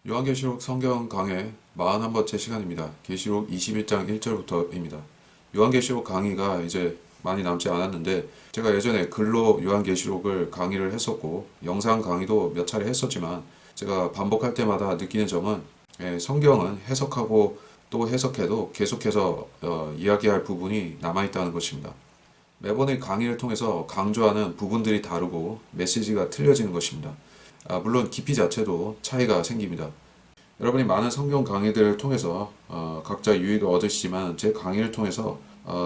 요한계시록 성경 강해 41번째 시간입니다. 계시록 21장 1절부터입니다. 요한계시록 강의가 이제 많이 남지 않았는데 제가 예전에 글로 요한계시록을 강의를 했었고 영상 강의도 몇 차례 했었지만 제가 반복할 때마다 느끼는 점은 성경은 해석하고 또 해석해도 계속해서 이야기할 부분이 남아있다는 것입니다. 매번의 강의를 통해서 강조하는 부분들이 다르고 메시지가 틀려지는 것입니다. 물론 깊이 자체도 차이가 생깁니다. 여러분이 많은 성경 강의들을 통해서 각자 유익을 얻으시지만 제 강의를 통해서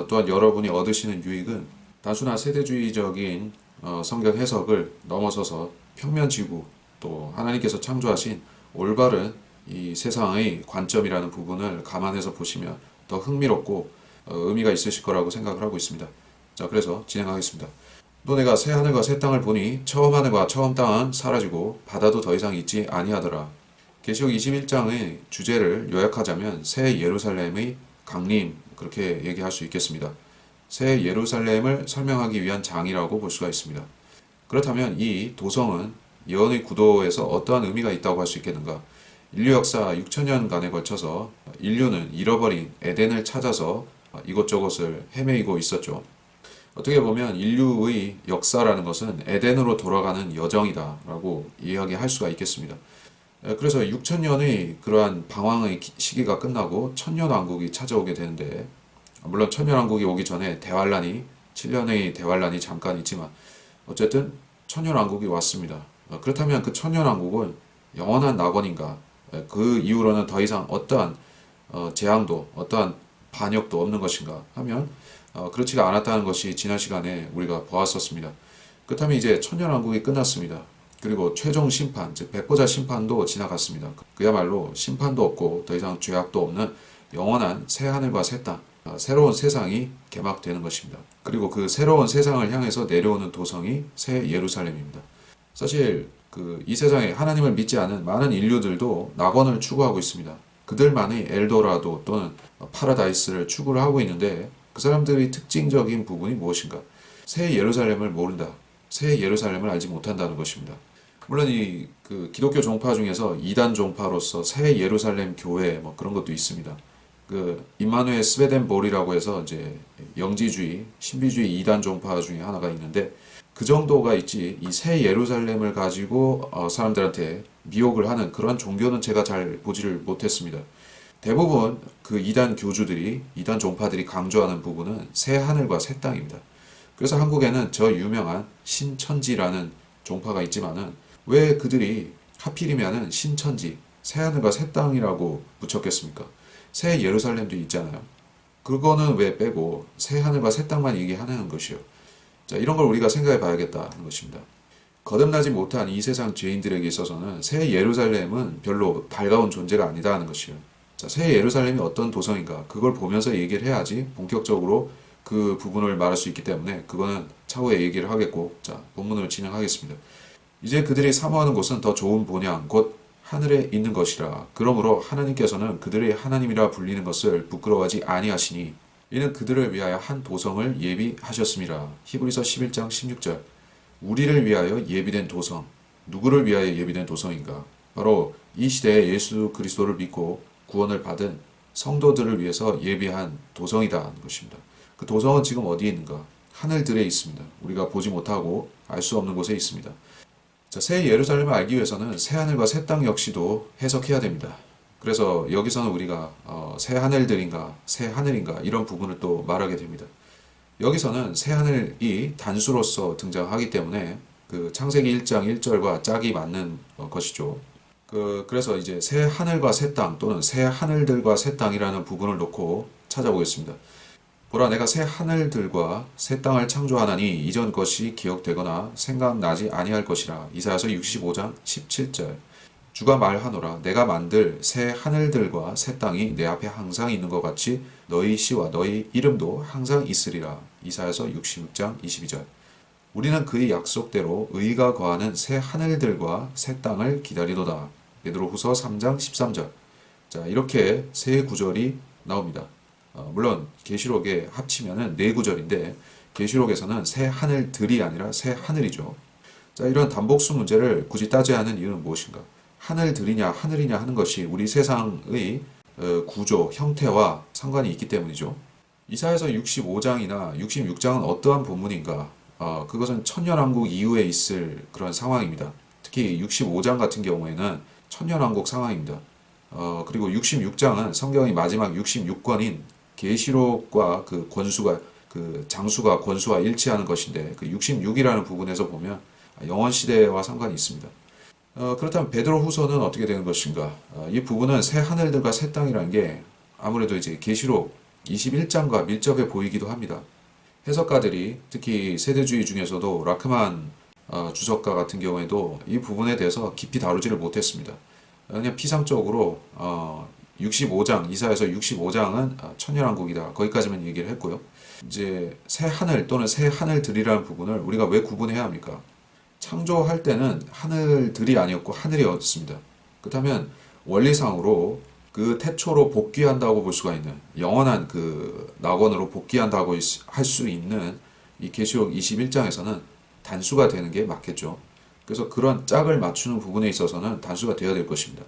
또한 여러분이 얻으시는 유익은 단순한 세대주의적인 성경 해석을 넘어서서 평면지구 또 하나님께서 창조하신 올바른 이 세상의 관점이라는 부분을 감안해서 보시면 더 흥미롭고 의미가 있으실 거라고 생각을 하고 있습니다. 자, 그래서 진행하겠습니다. 또 내가 새 하늘과 새 땅을 보니 처음 하늘과 처음 땅은 사라지고 바다도 더 이상 있지 아니하더라. 계시록 21장의 주제를 요약하자면 새 예루살렘의 강림, 그렇게 얘기할 수 있겠습니다. 새 예루살렘을 설명하기 위한 장이라고 볼 수가 있습니다. 그렇다면 이 도성은 예언의 구도에서 어떠한 의미가 있다고 할 수 있겠는가? 인류 역사 6천년간에 걸쳐서 인류는 잃어버린 에덴을 찾아서 이곳저곳을 헤매이고 있었죠. 어떻게 보면 인류의 역사라는 것은 에덴으로 돌아가는 여정이다 라고 이야기할 수가 있겠습니다. 그래서 6천년의 그러한 방황의 시기가 끝나고 천년왕국이 찾아오게 되는데, 물론 천년왕국이 오기 전에 대환란이 7년의 대환란이 잠깐 있지만 어쨌든 천년왕국이 왔습니다. 그렇다면 그 천년왕국은 영원한 낙원인가? 그 이후로는 더 이상 어떠한 재앙도 어떠한 반역도 없는 것인가 하면 그렇지가 않았다는 것이 지난 시간에 우리가 보았었습니다. 그렇다면 이제 천년왕국이 끝났습니다. 그리고 최종 심판, 즉 백보자 심판도 지나갔습니다. 그야말로 심판도 없고 더 이상 죄악도 없는 영원한 새 하늘과 새 땅, 새로운 세상이 개막되는 것입니다. 그리고 그 새로운 세상을 향해서 내려오는 도성이 새 예루살렘입니다. 사실 이 세상에 하나님을 믿지 않은 많은 인류들도 낙원을 추구하고 있습니다. 그들만의 엘도라도 또는 파라다이스를 추구를 하고 있는데 그 사람들의 특징적인 부분이 무엇인가? 새 예루살렘을 모른다. 새 예루살렘을 알지 못한다는 것입니다. 물론 기독교 종파 중에서 이단 종파로서 새 예루살렘 교회 그런 것도 있습니다. 임마누엘 스웨덴볼이라고 해서 이제 영지주의, 신비주의 이단 종파 중에 하나가 있는데 그 정도가 있지 이 새 예루살렘을 가지고 사람들한테 미혹을 하는 그런 종교는 제가 잘 보지를 못했습니다. 대부분 그 이단 교주들이, 이단 종파들이 강조하는 부분은 새 하늘과 새 땅입니다. 그래서 한국에는 저 유명한 신천지라는 종파가 있지만은 왜 그들이 하필이면은 신천지, 새 하늘과 새 땅이라고 붙였겠습니까? 새 예루살렘도 있잖아요. 그거는 왜 빼고 새 하늘과 새 땅만 얘기하는 것이요. 자, 이런 걸 우리가 생각해 봐야겠다는 것입니다. 거듭나지 못한 이 세상 죄인들에게 있어서는 새 예루살렘은 별로 달가운 존재가 아니다 하는 것이요. 자, 새 예루살렘이 어떤 도성인가? 그걸 보면서 얘기를 해야지 본격적으로 그 부분을 말할 수 있기 때문에 그거는 차후에 얘기를 하겠고, 자, 본문을 진행하겠습니다. 이제 그들이 사모하는 곳은 더 좋은 본향, 곧 하늘에 있는 것이라. 그러므로 하나님께서는 그들의 하나님이라 불리는 것을 부끄러워하지 아니하시니 이는 그들을 위하여 한 도성을 예비하셨습니다. 히브리서 11장 16절. 우리를 위하여 예비된 도성. 누구를 위하여 예비된 도성인가? 바로 이 시대에 예수 그리스도를 믿고 구원을 받은 성도들을 위해서 예비한 도성이다 하는 것입니다. 그 도성은 지금 어디에 있는가? 하늘들에 있습니다. 우리가 보지 못하고 알 수 없는 곳에 있습니다. 자, 새 예루살렘을 알기 위해서는 새 하늘과 새 땅 역시도 해석해야 됩니다. 그래서 여기서는 우리가 새 하늘들인가, 새 하늘인가 이런 부분을 또 말하게 됩니다. 여기서는 새 하늘이 단수로서 등장하기 때문에 그 창세기 1장 1절과 짝이 맞는 것이죠. 그래서 이제 새 하늘과 새 땅 또는 새 하늘들과 새 땅이라는 부분을 놓고 찾아보겠습니다. 보라, 내가 새 하늘들과 새 땅을 창조하나니 이전 것이 기억되거나 생각나지 아니할 것이라. 이사야서 65장 17절. 주가 말하노라, 내가 만들 새 하늘들과 새 땅이 내 앞에 항상 있는 것 같이 너희 시와 너희 이름도 항상 있으리라. 이사야서 66장 22절. 우리는 그의 약속대로 의가 거하는 새 하늘들과 새 땅을 기다리도다. 베드로후서 3장 13절. 자, 이렇게 세 구절이 나옵니다. 물론 계시록에 합치면은 네 구절인데 계시록에서는 새 하늘들이 아니라 새 하늘이죠. 자, 이런 단복수 문제를 굳이 따져야 하는 이유는 무엇인가? 하늘들이냐 하늘이냐 하는 것이 우리 세상의 구조, 형태와 상관이 있기 때문이죠. 이사야서 65장이나 66장은 어떠한 본문인가? 그것은 천년왕국 이후에 있을 그런 상황입니다. 특히 65장 같은 경우에는 천년왕국 상황입니다. 그리고 66장은 성경의 마지막 66권인 계시록과 그 권수가 그 장수가 권수와 일치하는 것인데 그 66이라는 부분에서 보면 영원 시대와 상관이 있습니다. 그렇다면 베드로 후서는 어떻게 되는 것인가? 이 부분은 새 하늘들과 새 땅이라는 게 아무래도 이제 계시록 21장과 밀접해 보이기도 합니다. 해석가들이 특히 세대주의 중에서도 라크만 주석가 같은 경우에도 이 부분에 대해서 깊이 다루지를 못했습니다. 그냥 피상적으로 65장, 이사야서 65장은 천년왕국이다. 거기까지만 얘기를 했고요. 이제 새 하늘 또는 새 하늘들이라는 부분을 우리가 왜 구분해야 합니까? 창조할 때는 하늘들이 아니었고 하늘이었습니다. 그렇다면 원리상으로 그 태초로 복귀한다고 볼 수가 있는 영원한 그 낙원으로 복귀한다고 할 수 있는 이 계시록 21장에서는 단수가 되는 게 맞겠죠. 그래서 그런 짝을 맞추는 부분에 있어서는 단수가 되어야 될 것입니다.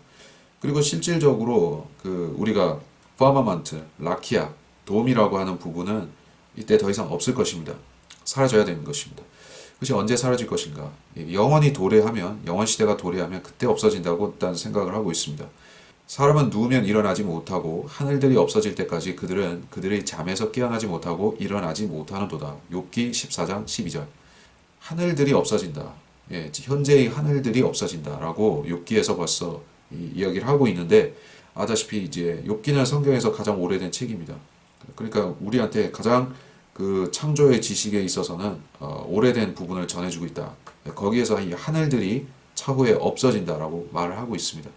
그리고 실질적으로 그 우리가 퍼머먼트, 라키아, 돔이라고 하는 부분은 이때 더 이상 없을 것입니다. 사라져야 되는 것입니다. 그것이 언제 사라질 것인가? 영원히 도래하면, 영원 시대가 도래하면 그때 없어진다고 일단 생각을 하고 있습니다. 사람은 누우면 일어나지 못하고 하늘들이 없어질 때까지 그들은 그들의 잠에서 깨어나지 못하고 일어나지 못하는도다. 욥기 14장 12절. 하늘들이 없어진다. 예, 현재의 하늘들이 없어진다라고 욥기에서 벌써 이야기를 하고 있는데 아다시피 이제 욥기는 성경에서 가장 오래된 책입니다. 그러니까 우리한테 가장 그 창조의 지식에 있어서는 오래된 부분을 전해주고 있다. 거기에서 이 하늘들이 차후에 없어진다라고 말을 하고 있습니다.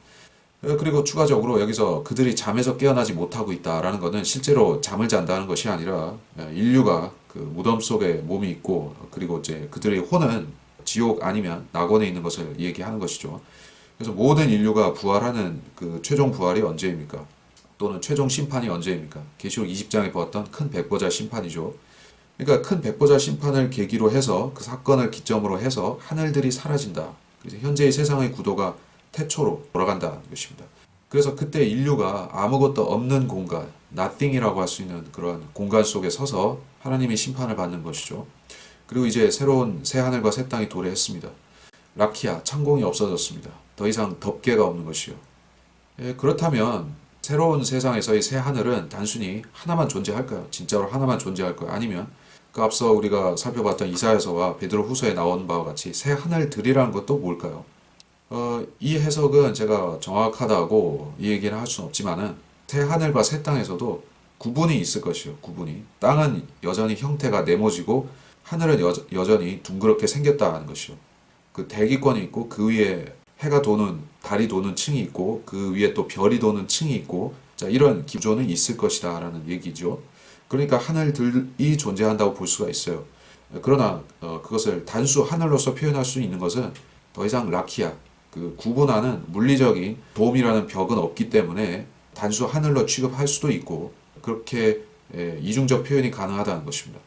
그리고 추가적으로 여기서 그들이 잠에서 깨어나지 못하고 있다라는 것은 실제로 잠을 잔다는 것이 아니라 인류가 그 무덤 속에 몸이 있고 그리고 이제 그들의 혼은 지옥 아니면 낙원에 있는 것을 얘기하는 것이죠. 그래서 모든 인류가 부활하는 그 최종 부활이 언제입니까? 또는 최종 심판이 언제입니까? 계시록 20장에 보았던 큰 백보자 심판이죠. 그러니까 큰 백보자 심판을 계기로 해서 그 사건을 기점으로 해서 하늘들이 사라진다. 그래서 현재의 세상의 구도가 태초로 돌아간다는 것입니다. 그래서 그때 인류가 아무것도 없는 공간, nothing이라고 할 수 있는 그런 공간 속에 서서 하나님의 심판을 받는 것이죠. 그리고 이제 새로운 새 하늘과 새 땅이 도래했습니다. 라키아, 창공이 없어졌습니다. 더 이상 덮개가 없는 것이요. 그렇다면 새로운 세상에서의 새 하늘은 단순히 하나만 존재할까요? 진짜로 하나만 존재할까요? 아니면 그 앞서 우리가 살펴봤던 이사야서와 베드로 후서에 나오는 바와 같이 새 하늘들이라는 것도 뭘까요? 이 해석은 제가 정확하다고 이 얘기를 할 수는 없지만은 새 하늘과 새 땅에서도 구분이 있을 것이요. 구분이. 땅은 여전히 형태가 네모지고 하늘은 여전히 둥그렇게 생겼다는 것이요. 그 대기권이 있고 그 위에 해가 도는 달이 도는 층이 있고 그 위에 또 별이 도는 층이 있고 자 이런 기조는 있을 것이다 라는 얘기죠. 그러니까 하늘들이 존재한다고 볼 수가 있어요. 그러나 그것을 단수 하늘로서 표현할 수 있는 것은 더 이상 라키아 그 구분하는 물리적인 도움이라는 벽은 없기 때문에 단수 하늘로 취급할 수도 있고 그렇게 이중적 표현이 가능하다는 것입니다.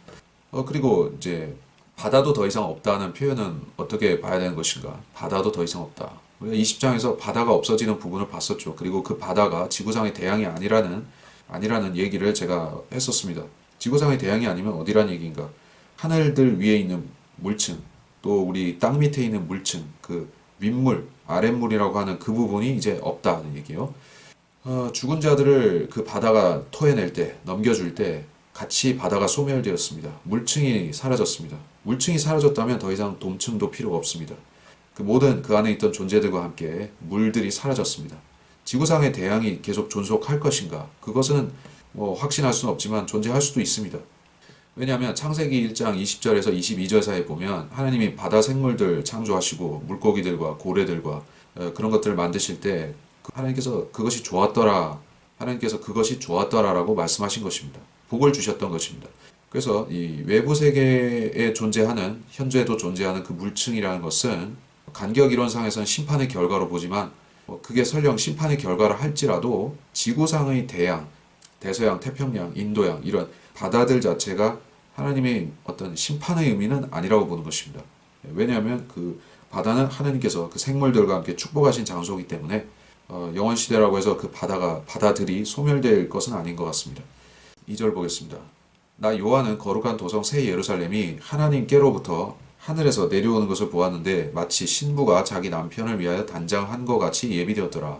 그리고 이제 바다도 더 이상 없다는 표현은 어떻게 봐야 되는 것인가? 바다도 더 이상 없다. 우리가 20장에서 바다가 없어지는 부분을 봤었죠. 그리고 그 바다가 지구상의 대양이 아니라는 얘기를 제가 했었습니다. 지구상의 대양이 아니면 어디란 얘기인가? 하늘들 위에 있는 물층, 또 우리 땅 밑에 있는 물층, 그 윗물, 아랫물이라고 하는 그 부분이 이제 없다는 얘기예요. 죽은 자들을 그 바다가 토해낼 때, 넘겨줄 때 같이 바다가 소멸되었습니다. 물층이 사라졌습니다. 물층이 사라졌다면 더 이상 돔층도 필요가 없습니다. 그 모든 그 안에 있던 존재들과 함께 물들이 사라졌습니다. 지구상의 대양이 계속 존속할 것인가? 그것은 뭐 확신할 수는 없지만 존재할 수도 있습니다. 왜냐하면 창세기 1장 20절에서 22절 사이에 보면 하나님이 바다 생물들 창조하시고 물고기들과 고래들과 그런 것들을 만드실 때 하나님께서 그것이 좋았더라. 하나님께서 그것이 좋았더라라고 말씀하신 것입니다. 복을 주셨던 것입니다. 그래서 이 외부 세계에 존재하는 현재도 존재하는 그 물층이라는 것은 간격 이론상에서는 심판의 결과로 보지만 그게 설령 심판의 결과를 할지라도 지구상의 대양, 대서양, 태평양, 인도양 이런 바다들 자체가 하나님의 어떤 심판의 의미는 아니라고 보는 것입니다. 왜냐하면 그 바다는 하나님께서 그 생물들과 함께 축복하신 장소이기 때문에 영원 시대라고 해서 그 바다들이 소멸될 것은 아닌 것 같습니다. 2절 보겠습니다. 나 요한은 거룩한 도성 새 예루살렘이 하나님께로부터 하늘에서 내려오는 것을 보았는데 마치 신부가 자기 남편을 위하여 단장한 것 같이 예비되었더라.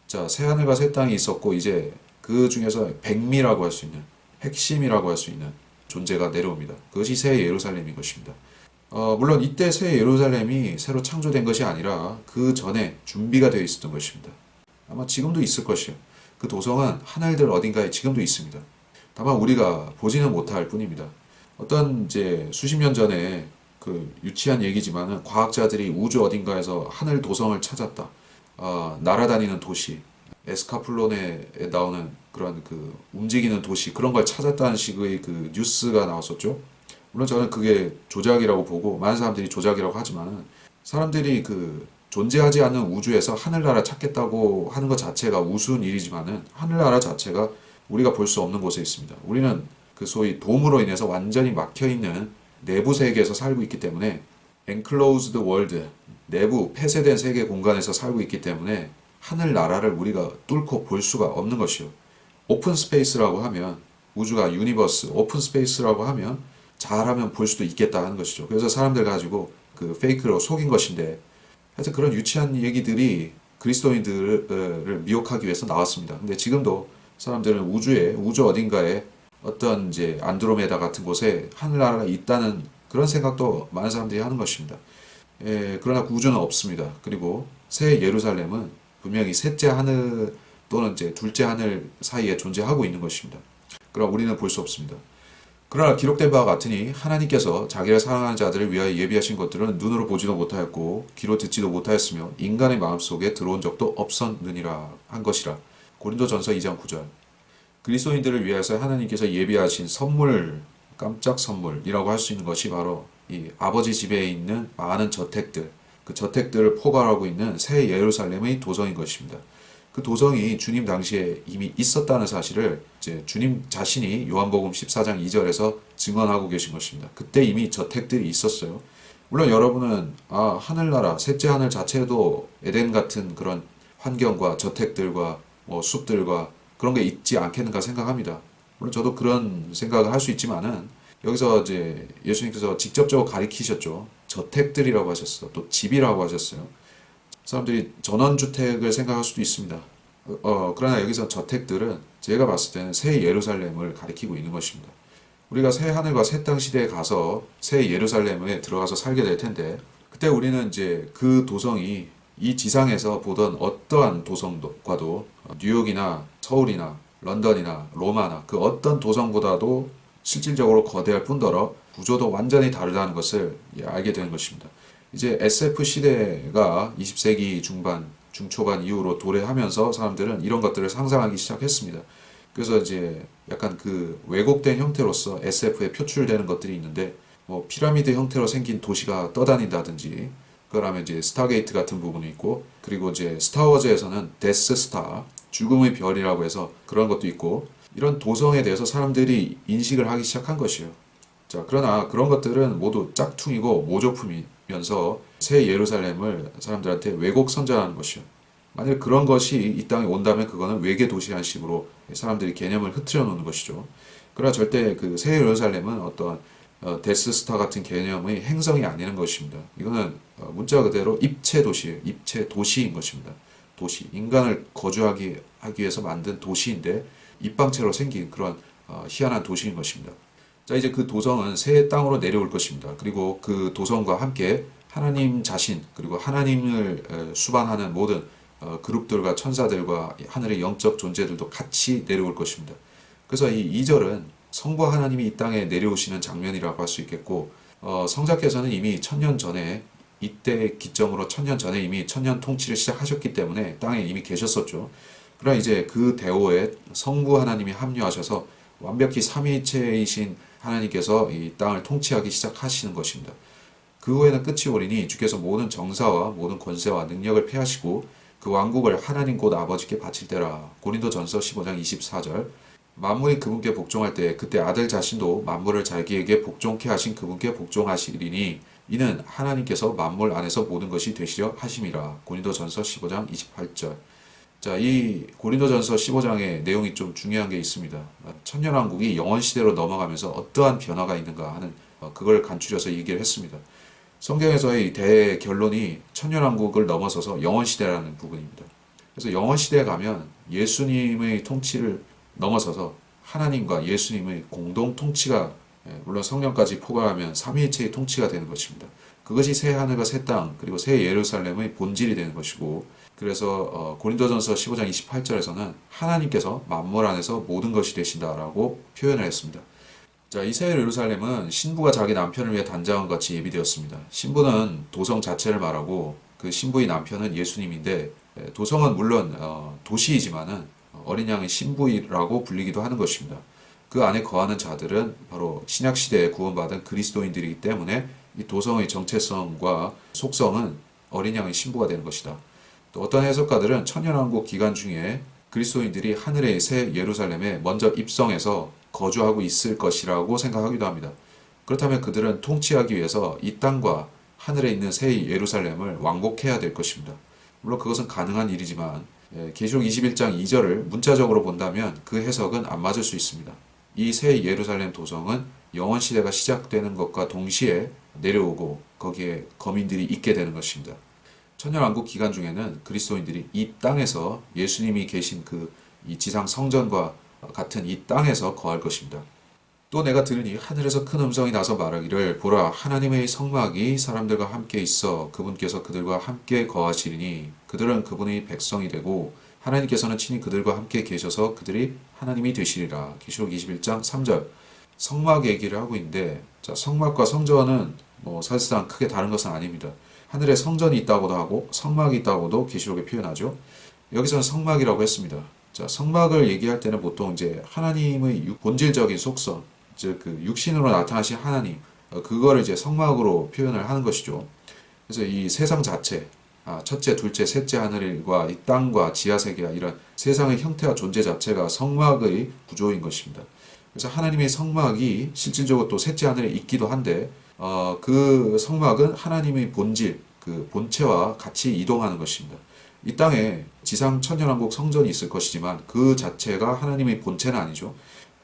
자, 새 하늘과 새 땅이 있었고 이제 그 중에서 백미라고 할 수 있는 핵심이라고 할 수 있는 존재가 내려옵니다. 그것이 새 예루살렘인 것입니다. 물론 이때 새 예루살렘이 새로 창조된 것이 아니라 그 전에 준비가 되어 있었던 것입니다. 아마 지금도 있을 것이요. 그 도성은 하늘들 어딘가에 지금도 있습니다. 다만 우리가 보지는 못할 뿐입니다. 어떤 이제 수십 년 전에 그 유치한 얘기지만은 과학자들이 우주 어딘가에서 하늘 도성을 찾았다. 날아다니는 도시, 에스카플론에 나오는 그런 그 움직이는 도시 그런 걸 찾았다는 식의 그 뉴스가 나왔었죠. 물론 저는 그게 조작이라고 보고 많은 사람들이 조작이라고 하지만은 사람들이 그 존재하지 않는 우주에서 하늘나라 찾겠다고 하는 것 자체가 우스운 일이지만은 하늘나라 자체가 우리가 볼 수 없는 곳에 있습니다. 우리는 그 소위 돔으로 인해서 완전히 막혀 있는 내부 세계에서 살고 있기 때문에 enclosed world, 내부 폐쇄된 세계 공간에서 살고 있기 때문에 하늘나라를 우리가 뚫고 볼 수가 없는 것이요. 오픈 스페이스라고 하면 우주가 유니버스, 오픈 스페이스라고 하면 잘하면 볼 수도 있겠다 하는 것이죠. 그래서 사람들 가지고 그 페이크로 속인 것인데 하여튼 그런 유치한 얘기들이 그리스도인들을 미혹하기 위해서 나왔습니다. 근데 지금도 사람들은 우주 어딘가에 어떤 이제 안드로메다 같은 곳에 하늘나라가 있다는 그런 생각도 많은 사람들이 하는 것입니다. 그러나 우주는 없습니다. 그리고 새 예루살렘은 분명히 셋째 하늘 또는 이제 둘째 하늘 사이에 존재하고 있는 것입니다. 그러나 우리는 볼 수 없습니다. 그러나 기록된 바와 같으니 하나님께서 자기를 사랑하는 자들을 위하여 예비하신 것들은 눈으로 보지도 못하였고 귀로 듣지도 못하였으며 인간의 마음속에 들어온 적도 없었느니라 한 것이라. 고린도전서 2장 9절. 그리스도인들을 위해서 하나님께서 예비하신 선물, 깜짝 선물이라고 할 수 있는 것이 바로 이 아버지 집에 있는 많은 저택들, 그 저택들을 포괄하고 있는 새 예루살렘의 도성인 것입니다. 그 도성이 주님 당시에 이미 있었다는 사실을 이제 주님 자신이 요한복음 14장 2절에서 증언하고 계신 것입니다. 그때 이미 저택들이 있었어요. 물론 여러분은 하늘나라, 셋째 하늘 자체도 에덴 같은 그런 환경과 저택들과 뭐 숲들과 그런 게 있지 않겠는가 생각합니다. 물론 저도 그런 생각을 할 수 있지만은 여기서 이제 예수님께서 직접적으로 가리키셨죠. 저택들이라고 하셨어. 또 집이라고 하셨어요. 사람들이 전원주택을 생각할 수도 있습니다. 그러나 여기서 저택들은 제가 봤을 때는 새 예루살렘을 가리키고 있는 것입니다. 우리가 새 하늘과 새 땅 시대에 가서 새 예루살렘에 들어가서 살게 될 텐데 그때 우리는 이제 그 도성이 이 지상에서 보던 어떠한 도성과도 뉴욕이나 서울이나 런던이나 로마나 그 어떤 도성보다도 실질적으로 거대할 뿐더러 구조도 완전히 다르다는 것을 알게 되는 것입니다. 이제 SF 시대가 20세기 중초반 이후로 도래하면서 사람들은 이런 것들을 상상하기 시작했습니다. 그래서 이제 약간 그 왜곡된 형태로서 SF에 표출되는 것들이 있는데 뭐 피라미드 형태로 생긴 도시가 떠다닌다든지 그러면 이제 스타게이트 같은 부분이 있고 그리고 이제 스타워즈에서는 데스스타 죽음의 별이라고 해서 그런 것도 있고 이런 도성에 대해서 사람들이 인식을 하기 시작한 것이에요. 자, 그러나 그런 것들은 모두 짝퉁이고 모조품이면서 새 예루살렘을 사람들한테 왜곡 선전하는 것이요. 만약 그런 것이 이 땅에 온다면 그거는 외계 도시라는 식으로 사람들이 개념을 흐트려 놓는 것이죠. 그러나 절대 그 새 예루살렘은 어떤 데스스타 같은 개념의 행성이 아니는 것입니다. 이거는 문자 그대로 입체 도시예요. 입체 도시인 것입니다. 도시. 인간을 거주하기 위해서 만든 도시인데 입방체로 생긴 그런 희한한 도시인 것입니다. 자, 이제 그 도성은 새 땅으로 내려올 것입니다. 그리고 그 도성과 함께 하나님 자신 그리고 하나님을 수반하는 모든 그룹들과 천사들과 하늘의 영적 존재들도 같이 내려올 것입니다. 그래서 이 2절은 성부 하나님이 이 땅에 내려오시는 장면이라고 할 수 있겠고 성자께서는 이미 천년 전에 이때 기점으로 천년 전에 이미 천년 통치를 시작하셨기 때문에 땅에 이미 계셨었죠. 그러나 이제 그 대오에 성부 하나님이 합류하셔서 완벽히 삼위일체이신 하나님께서 이 땅을 통치하기 시작하시는 것입니다. 그 후에는 끝이 오리니 주께서 모든 정사와 모든 권세와 능력을 폐하시고 그 왕국을 하나님 곧 아버지께 바칠 때라. 고린도전서 15장 24절. 만물이 그분께 복종할 때 그때 아들 자신도 만물을 자기에게 복종케 하신 그분께 복종하시리니 이는 하나님께서 만물 안에서 모든 것이 되시려 하심이라. 고린도전서 15장 28절. 자, 이 고린도전서 15장의 내용이 좀 중요한 게 있습니다. 천년왕국이 영원시대로 넘어가면서 어떠한 변화가 있는가 하는 그걸 간추려서 얘기를 했습니다. 성경에서의 대결론이 천년왕국을 넘어서서 영원시대라는 부분입니다. 그래서 영원시대에 가면 예수님의 통치를 넘어서서 하나님과 예수님의 공동 통치가, 물론 성령까지 포괄하면 삼위일체의 통치가 되는 것입니다. 그것이 새 하늘과 새 땅 그리고 새 예루살렘의 본질이 되는 것이고, 그래서 고린도전서 15장 28절에서는 하나님께서 만물 안에서 모든 것이 되신다라고 표현을 했습니다. 자, 이 새 예루살렘은 신부가 자기 남편을 위해 단장한 것 같이 예비되었습니다. 신부는 도성 자체를 말하고 그 신부의 남편은 예수님인데, 도성은 물론 도시이지만은 어린 양의 신부라고 불리기도 하는 것입니다. 그 안에 거하는 자들은 바로 신약 시대에 구원받은 그리스도인들이기 때문에 이 도성의 정체성과 속성은 어린 양의 신부가 되는 것이다. 또 어떤 해석가들은 천년왕국 기간 중에 그리스도인들이 하늘의 새 예루살렘에 먼저 입성해서 거주하고 있을 것이라고 생각하기도 합니다. 그렇다면 그들은 통치하기 위해서 이 땅과 하늘에 있는 새 예루살렘을 왕복해야 될 것입니다. 물론 그것은 가능한 일이지만 계시록 21장 2절을 문자적으로 본다면 그 해석은 안 맞을 수 있습니다. 이 새 예루살렘 도성은 영원 시대가 시작되는 것과 동시에 내려오고 거기에 거민들이 있게 되는 것입니다. 천년왕국 기간 중에는 그리스도인들이 이 땅에서 예수님이 계신 이 지상 성전과 같은 이 땅에서 거할 것입니다. 또 내가 들으니 하늘에서 큰 음성이 나서 말하기를 보라 하나님의 성막이 사람들과 함께 있어 그분께서 그들과 함께 거하시리니 그들은 그분의 백성이 되고 하나님께서는 친히 그들과 함께 계셔서 그들이 하나님이 되시리라. 계시록 21장 3절. 성막 얘기를 하고 있는데, 자, 성막과 성전은 사실상 크게 다른 것은 아닙니다. 하늘에 성전이 있다고도 하고 성막이 있다고도 계시록에 표현하죠. 여기서는 성막이라고 했습니다. 자, 성막을 얘기할 때는 보통 이제 하나님의 본질적인 속성, 즉 그 육신으로 나타나신 하나님, 그거를 이제 성막으로 표현을 하는 것이죠. 그래서 이 세상 자체, 첫째, 둘째, 셋째 하늘과 이 땅과 지하세계와 이런 세상의 형태와 존재 자체가 성막의 구조인 것입니다. 그래서 하나님의 성막이 실질적으로 또 셋째 하늘에 있기도 한데, 그 성막은 하나님의 본질, 그 본체와 같이 이동하는 것입니다. 이 땅에 지상 천년왕국 성전이 있을 것이지만 그 자체가 하나님의 본체는 아니죠.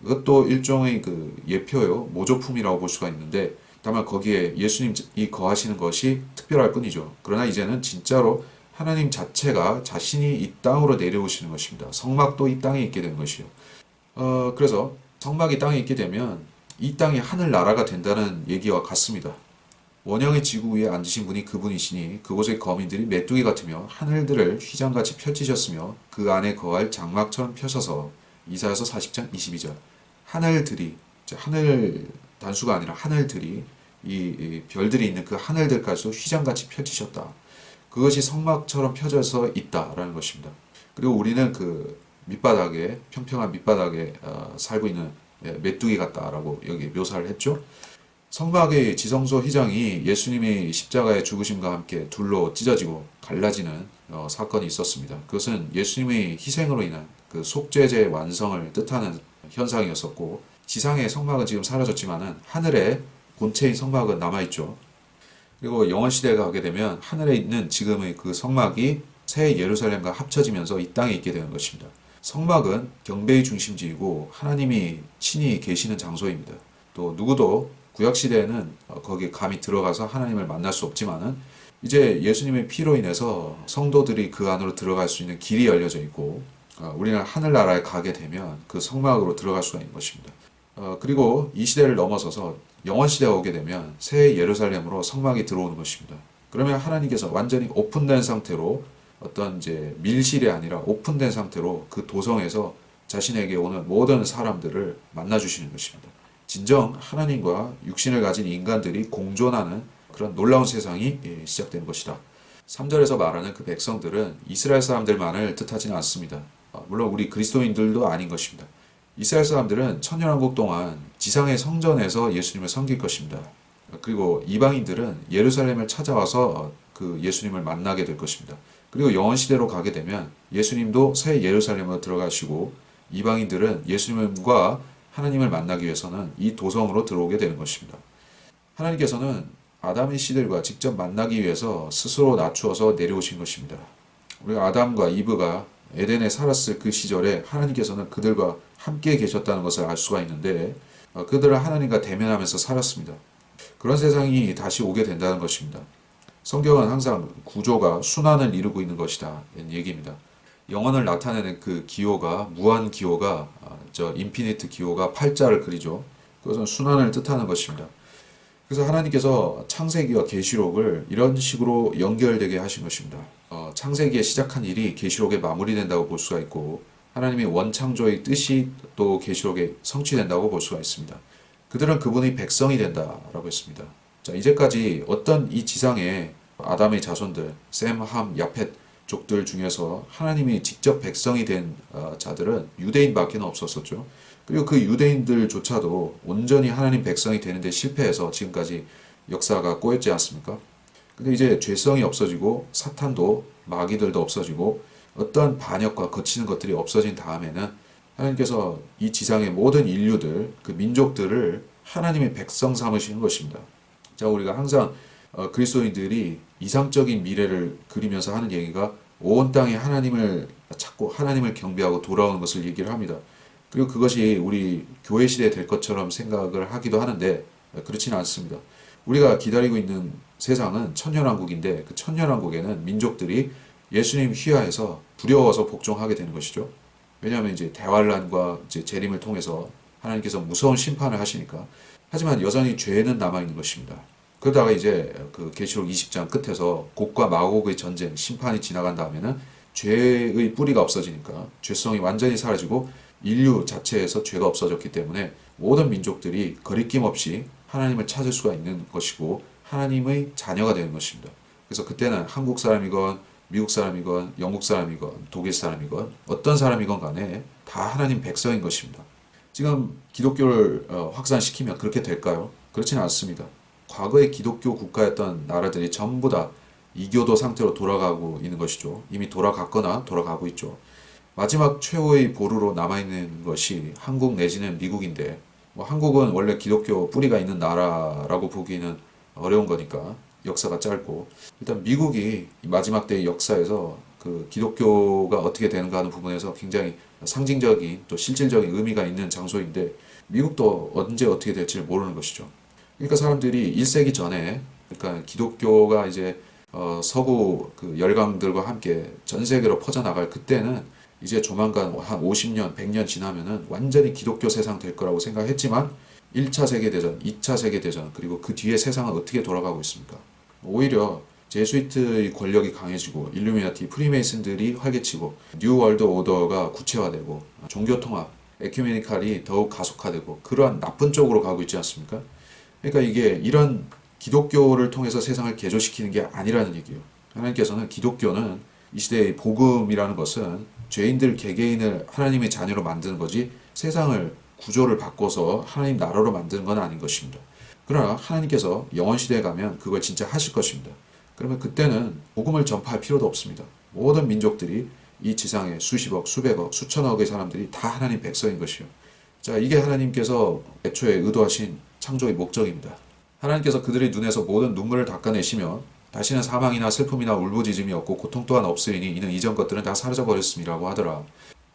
그것도 일종의 그 예표요, 모조품이라고 볼 수가 있는데, 다만 거기에 예수님이 거하시는 것이 특별할 뿐이죠. 그러나 이제는 진짜로 하나님 자체가 자신이 이 땅으로 내려오시는 것입니다. 성막도 이 땅에 있게 되는 것이요. 그래서 성막이 땅에 있게 되면 이 땅이 하늘나라가 된다는 얘기와 같습니다. 원형의 지구 위에 앉으신 분이 그분이시니 그곳의 거민들이 메뚜기 같으며 하늘들을 휘장같이 펼치셨으며 그 안에 거할 장막처럼 펴셔서. 이사야서 40장 22절. 하늘들이, 하늘 단수가 아니라 하늘들이, 이 별들이 있는 그 하늘들까지도 휘장같이 펼치셨다. 그것이 성막처럼 펴져서 있다라는 것입니다. 그리고 우리는 그 밑바닥에, 평평한 밑바닥에 살고 있는 메뚜기 같다라고 여기 묘사를 했죠. 성막의 지성소 휘장이 예수님의 십자가의 죽으심과 함께 둘로 찢어지고 갈라지는 사건이 있었습니다. 그것은 예수님의 희생으로 인한 그 속죄제의 완성을 뜻하는 현상이었었고, 지상의 성막은 지금 사라졌지만은 하늘의 본체인 성막은 남아있죠. 그리고 영원시대가 가게 되면 하늘에 있는 지금의 그 성막이 새 예루살렘과 합쳐지면서 이 땅에 있게 되는 것입니다. 성막은 경배의 중심지이고 하나님이 친히 계시는 장소입니다. 또 누구도 구약시대에는 거기 감히 들어가서 하나님을 만날 수 없지만은 이제 예수님의 피로 인해서 성도들이 그 안으로 들어갈 수 있는 길이 열려져 있고, 우리는 하늘나라에 가게 되면 그 성막으로 들어갈 수가 있는 것입니다. 그리고 이 시대를 넘어서서 영원시대가 오게 되면 새 예루살렘으로 성막이 들어오는 것입니다. 그러면 하나님께서 완전히 오픈된 상태로, 어떤 이제 밀실이 아니라 오픈된 상태로 그 도성에서 자신에게 오는 모든 사람들을 만나주시는 것입니다. 진정 하나님과 육신을 가진 인간들이 공존하는 그런 놀라운 세상이 시작되는 것이다. 3절에서 말하는 그 백성들은 이스라엘 사람들만을 뜻하지는 않습니다. 물론 우리 그리스도인들도 아닌 것입니다. 이스라엘 사람들은 천년왕국 동안 지상의 성전에서 예수님을 섬길 것입니다. 그리고 이방인들은 예루살렘을 찾아와서 그 예수님을 만나게 될 것입니다. 그리고 영원시대로 가게 되면 예수님도 새 예루살렘으로 들어가시고 이방인들은 예수님과 하나님을 만나기 위해서는 이 도성으로 들어오게 되는 것입니다. 하나님께서는 아담의 씨들과 직접 만나기 위해서 스스로 낮추어서 내려오신 것입니다. 우리가 아담과 이브가 에덴에 살았을 그 시절에 하나님께서는 그들과 함께 계셨다는 것을 알 수가 있는데 그들은 하나님과 대면하면서 살았습니다. 그런 세상이 다시 오게 된다는 것입니다. 성경은 항상 구조가 순환을 이루고 있는 것이다 이런 얘기입니다. 영원을 나타내는 그 기호가 무한 기호가 저 인피니트 기호가 팔자를 그리죠. 그것은 순환을 뜻하는 것입니다. 그래서 하나님께서 창세기와 계시록을 이런 식으로 연결되게 하신 것입니다. 창세기에 시작한 일이 계시록에 마무리된다고 볼 수가 있고 하나님의 원창조의 뜻이 또 계시록에 성취된다고 볼 수가 있습니다. 그들은 그분의 백성이 된다라고 했습니다. 자, 이제까지 어떤 이 지상에 아담의 자손들, 셈, 함, 야펫 족들 중에서 하나님이 직접 백성이 된 자들은 유대인밖에 없었었죠. 그리고 그 유대인들조차도 온전히 하나님 백성이 되는데 실패해서 지금까지 역사가 꼬였지 않습니까? 근데 이제 죄성이 없어지고 사탄도 마귀들도 없어지고 어떠한 반역과 거치는 것들이 없어진 다음에는 하나님께서 이 지상의 모든 인류들, 그 민족들을 하나님의 백성 삼으시는 것입니다. 자, 우리가 항상 그리스도인들이 이상적인 미래를 그리면서 하는 얘기가 온 땅에 하나님을 찾고 하나님을 경배하고 돌아오는 것을 얘기를 합니다. 그리고 그것이 우리 교회 시대에 될 것처럼 생각을 하기도 하는데 그렇지는 않습니다. 우리가 기다리고 있는 세상은 천년왕국인데 그 천년왕국에는 민족들이 예수님 휘하에서 두려워서 복종하게 되는 것이죠. 왜냐하면 이제 대환란과 이제 재림을 통해서 하나님께서 무서운 심판을 하시니까. 하지만 여전히 죄는 남아 있는 것입니다. 그러다가 이제 그 계시록 20장 끝에서 곡과 마곡의 전쟁, 심판이 지나간 다음에는 죄의 뿌리가 없어지니까 죄성이 완전히 사라지고 인류 자체에서 죄가 없어졌기 때문에 모든 민족들이 거리낌 없이 하나님을 찾을 수가 있는 것이고 하나님의 자녀가 되는 것입니다. 그래서 그때는 한국 사람이건 미국 사람이건 영국 사람이건 독일 사람이건 어떤 사람이건 간에 다 하나님 백성인 것입니다. 지금 기독교를 확산시키면 그렇게 될까요? 그렇지는 않습니다. 과거의 기독교 국가였던 나라들이 전부 다 이교도 상태로 돌아가고 있는 것이죠. 이미 돌아갔거나 돌아가고 있죠. 마지막 최후의 보루로 남아있는 것이 한국 내지는 미국인데 한국은 원래 기독교 뿌리가 있는 나라라고 보기는 어려운 거니까 역사가 짧고 일단 미국이 마지막 때의 역사에서 그 기독교가 어떻게 되는가 하는 부분에서 굉장히 상징적인 또 실질적인 의미가 있는 장소인데 미국도 언제 어떻게 될지 모르는 것이죠. 그러니까 사람들이 1세기 전에 그러니까 기독교가 이제 서구 그 열강들과 함께 전 세계로 퍼져나갈 그때는 이제 조만간 한 50년, 100년 지나면은 완전히 기독교 세상 될 거라고 생각했지만 1차 세계대전, 2차 세계대전, 그리고 그 뒤에 세상은 어떻게 돌아가고 있습니까? 오히려 제수이트의 권력이 강해지고 일루미나티, 프리메이슨들이 활개치고 뉴 월드 오더가 구체화되고 종교통합, 에큐메니칼이 더욱 가속화되고 그러한 나쁜 쪽으로 가고 있지 않습니까? 그러니까 이게 이런 기독교를 통해서 세상을 개조시키는 게 아니라는 얘기예요. 하나님께서는 기독교는 이 시대의 복음이라는 것은 죄인들 개개인을 하나님의 자녀로 만드는 거지 세상을 구조를 바꿔서 하나님 나라로 만드는 건 아닌 것입니다. 그러나 하나님께서 영원 시대에 가면 그걸 진짜 하실 것입니다. 그러면 그때는 복음을 전파할 필요도 없습니다. 모든 민족들이 이 지상에 수십억, 수백억, 수천억의 사람들이 다 하나님 백성인 것이요. 자, 이게 하나님께서 애초에 의도하신 창조의 목적입니다. 하나님께서 그들의 눈에서 모든 눈물을 닦아내시면 다시는 사망이나 슬픔이나 울부짖음이 없고 고통 또한 없으리니 이는 이전 것들은 다 사라져버렸음이라고 하더라.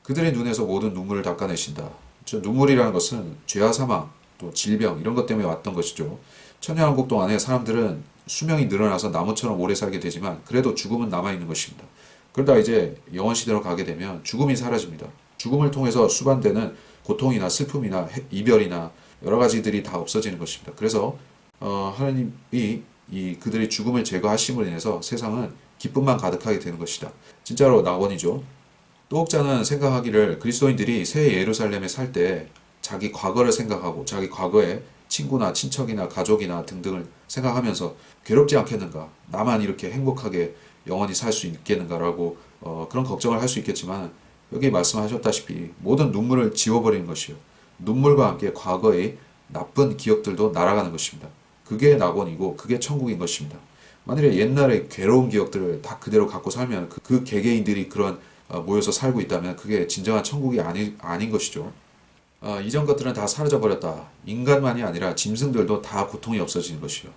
그들의 눈에서 모든 눈물을 닦아내신다. 저 눈물이라는 것은 죄와 사망, 또 질병 이런 것 때문에 왔던 것이죠. 천년왕국 동안에 사람들은 수명이 늘어나서 나무처럼 오래 살게 되지만 그래도 죽음은 남아있는 것입니다. 그러다 이제 영원시대로 가게 되면 죽음이 사라집니다. 죽음을 통해서 수반되는 고통이나 슬픔이나 이별이나 여러 가지들이 다 없어지는 것입니다. 그래서 하나님이 이 그들의 죽음을 제거하심으로 인해서 세상은 기쁨만 가득하게 되는 것이다. 진짜로 낙원이죠. 또 혹자는 생각하기를 그리스도인들이 새 예루살렘에 살 때 자기 과거를 생각하고 자기 과거의 친구나 친척이나 가족이나 등등을 생각하면서 괴롭지 않겠는가, 나만 이렇게 행복하게 영원히 살 수 있겠는가라고 그런 걱정을 할 수 있겠지만 여기 말씀하셨다시피 모든 눈물을 지워버리는 것이요. 눈물과 함께 과거의 나쁜 기억들도 날아가는 것입니다. 그게 낙원이고 그게 천국인 것입니다. 만일에 옛날에 괴로운 기억들을 다 그대로 갖고 살면 그 개개인들이 그런 모여서 살고 있다면 그게 진정한 천국이 아닌 것이죠. 이전 것들은 다 사라져버렸다. 인간만이 아니라 짐승들도 다 고통이 없어지는 것이요.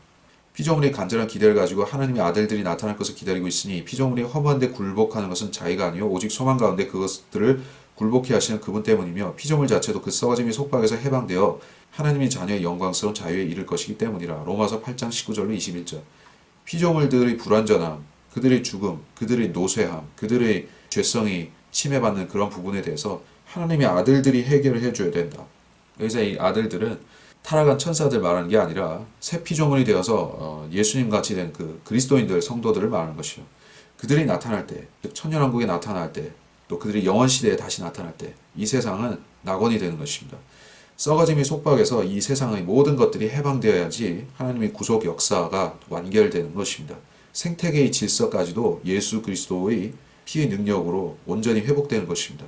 피조물이 간절한 기대를 가지고 하나님의 아들들이 나타날 것을 기다리고 있으니 피조물이 허무한데 굴복하는 것은 자의가 아니요 오직 소망 가운데 그것들을 굴복해 하시는 그분 때문이며 피조물 자체도 그 썩어짐의 속박에서 해방되어 하나님의 자녀의 영광스러운 자유에 이를 것이기 때문이라. 로마서 8장 19절로 21절. 피조물들의 불완전함, 그들의 죽음, 그들의 노쇠함, 그들의 죄성이 침해받는 그런 부분에 대해서 하나님의 아들들이 해결을 해줘야 된다. 여기서 이 아들들은 타락한 천사들 말하는 게 아니라 새 피조물이 되어서 예수님 같이 된 그 그리스도인들, 성도들을 말하는 것이요. 그들이 나타날 때, 즉 천년왕국에 나타날 때, 또 그들이 영원 시대에 다시 나타날 때, 이 세상은 낙원이 되는 것입니다. 썩어짐의 속박에서 이 세상의 모든 것들이 해방되어야지 하나님의 구속 역사가 완결되는 것입니다. 생태계의 질서까지도 예수 그리스도의 피의 능력으로 온전히 회복되는 것입니다.